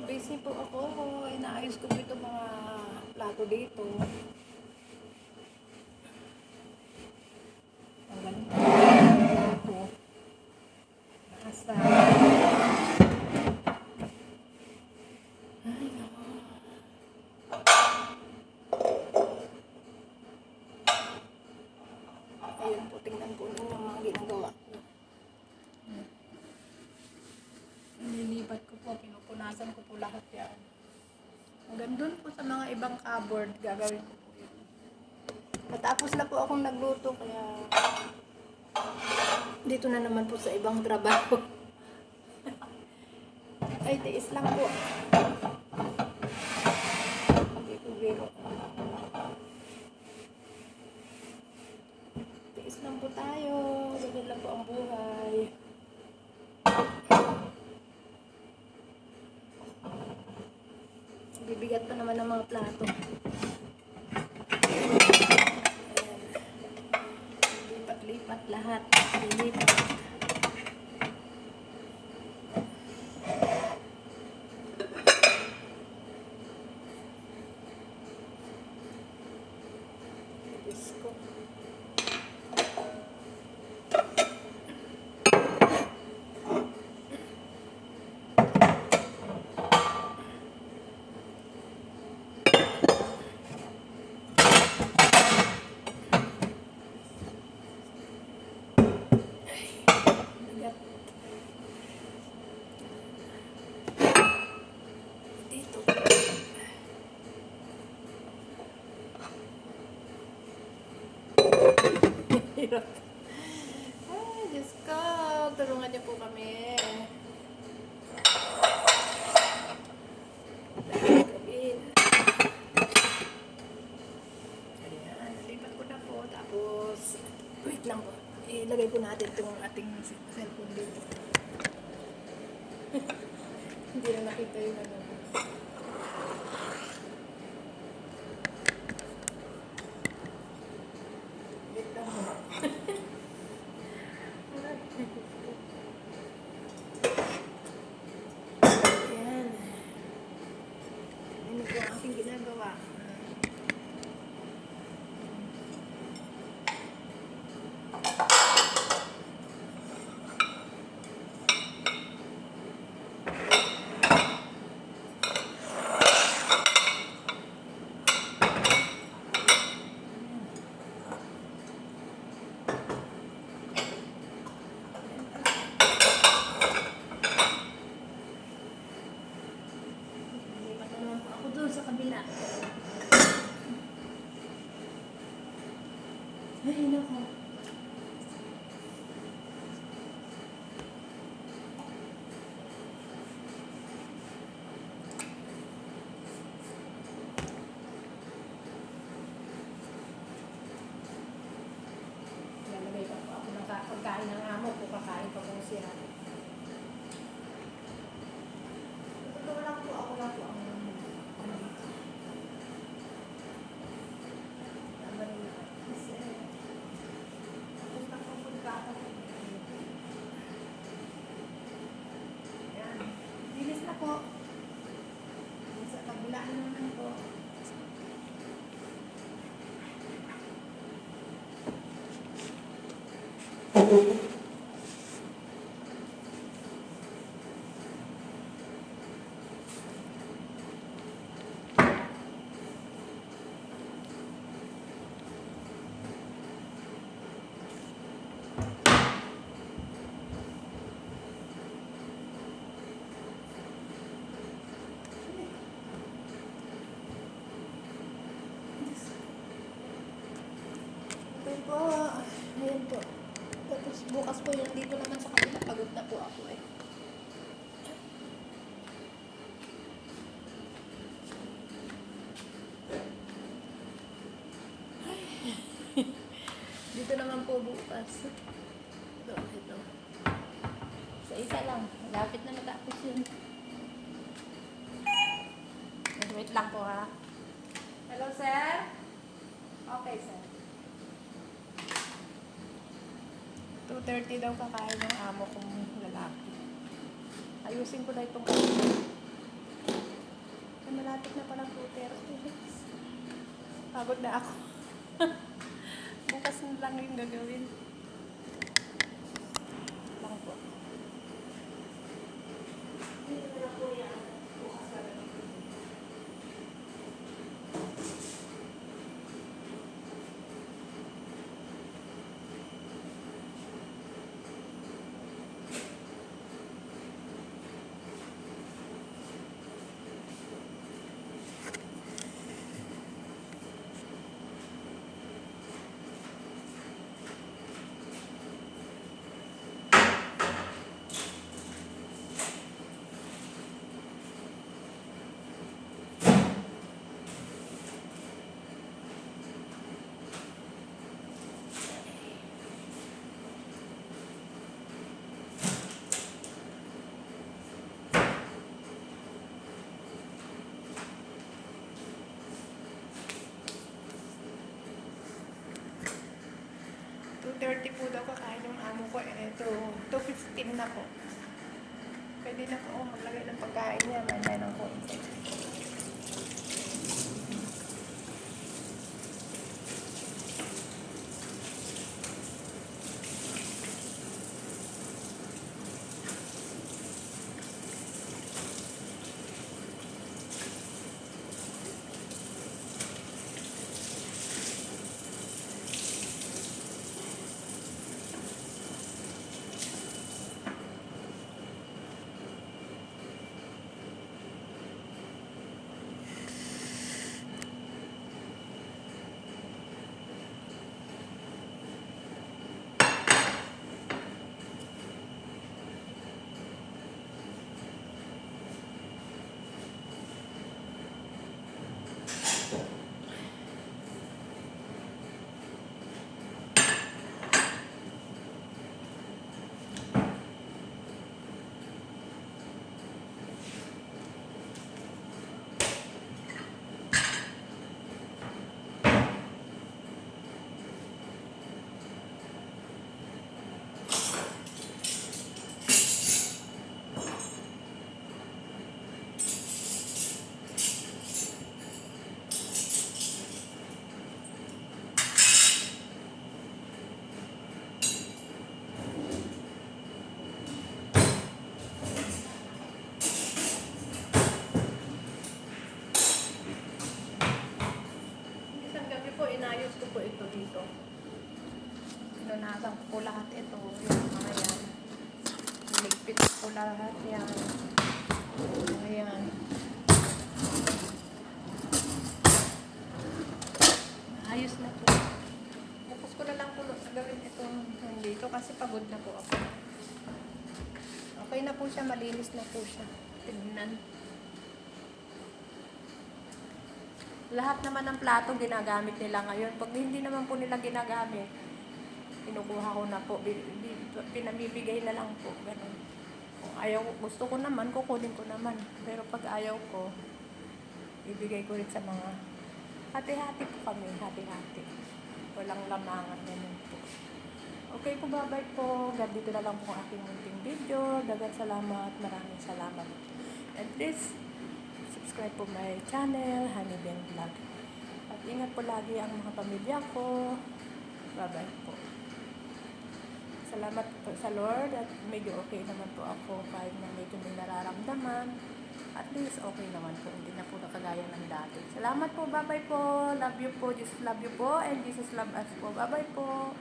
Busy po ako. Inaayos ko po itong mga plato dito. Ang ganito. Po. Nakasa. Ay, naku. Ayun po, tingnan po ninyo yung mga ginagawa ko. Nililipat ko po, pinupunasan ko po lahat yan. Hanggang dun po sa mga ibang cupboard, gagawin ko po yun. Matapos na po akong nagluto, kaya dito na naman po sa ibang trabaho. Ay, tiis lang po. Hindi ko biro. Tiis lang po tayo. Ganyan lang po ang buhay. Bibigat pa naman ng mga plato. Lipat-lipat lahat. Lilipat. Diyos ko. Dito. Hirap. Ay, Diyos ko. Tulungan niyo po kami. Ayan. Nalipat ko na po. Tapos, wait lang po. Ilagay po natin itong ating cellphone dito. Hindi na nakita yung ano. Wait lang po. Ayan. Ano po ang aking ginagawa? Ako doon sa kabila. Ay, nako. Lalagay pa po ako ng pagkain ng amo ko. Kakain pa po siya. Ito lang po ako lang po ang bilis na po. Sa kabila naman po. Ito po. Ayan po. Tapos bukas po yan. Dito naman sa kabila. Pagod na po ako eh. Dito naman po bukas. Ito. Sa isa lang. Malapit na matapos yun. Wait lang po ha. Hello sir? Okay sir. 2:30 daw kakain ng amo kong lalaki. Ayusin ko na itong Ay, malapit na palang 2:30. Pagod na ako. Bukas na lang yung gagawin. Lang po. Dito na lang po yan. Bukas na lang. 2:30 po daw kakain yung amo ko. Ito, 2:15 na po. Pwede na po ako maglagay ng pagkain niya. May ng konti. Inayos ko po ito dito. Pinunasan ko po lahat ito. Yung mga yan. Ligpit ko po lahat yan. Ayan. Ayos na po. Tapos ko na lang po gawin itong dito kasi pagod na po ako. Okay na po siya. Malinis na po siya. Tignan. Lahat naman ng plato ginagamit nila ngayon. Pag hindi naman po nila ginagamit, kinukuha ko na po. Pinamibigay na lang po. Ganun. Kung ayaw, gusto ko naman, kukunin ko naman. Pero pag ayaw ko, ibigay ko rin sa mga hati-hati po kami. Hati-hati. Walang lamangan. Ganun po. Okay po, bye-bye po. Dito na lang po ang aking munting video. Dagang salamat. Maraming salamat. And please, subscribe po my channel, Honey Ben Vlog. At ingat po lagi ang mga pamilya ko. Bye-bye po. Salamat po sa Lord at medyo okay naman po ako kahit na medyo may nararamdaman. At least okay naman po. Hindi na po nakagaya ng dati. Salamat po. Bye-bye po. Love you po. Jesus love you po. And Jesus love us po. Bye-bye po.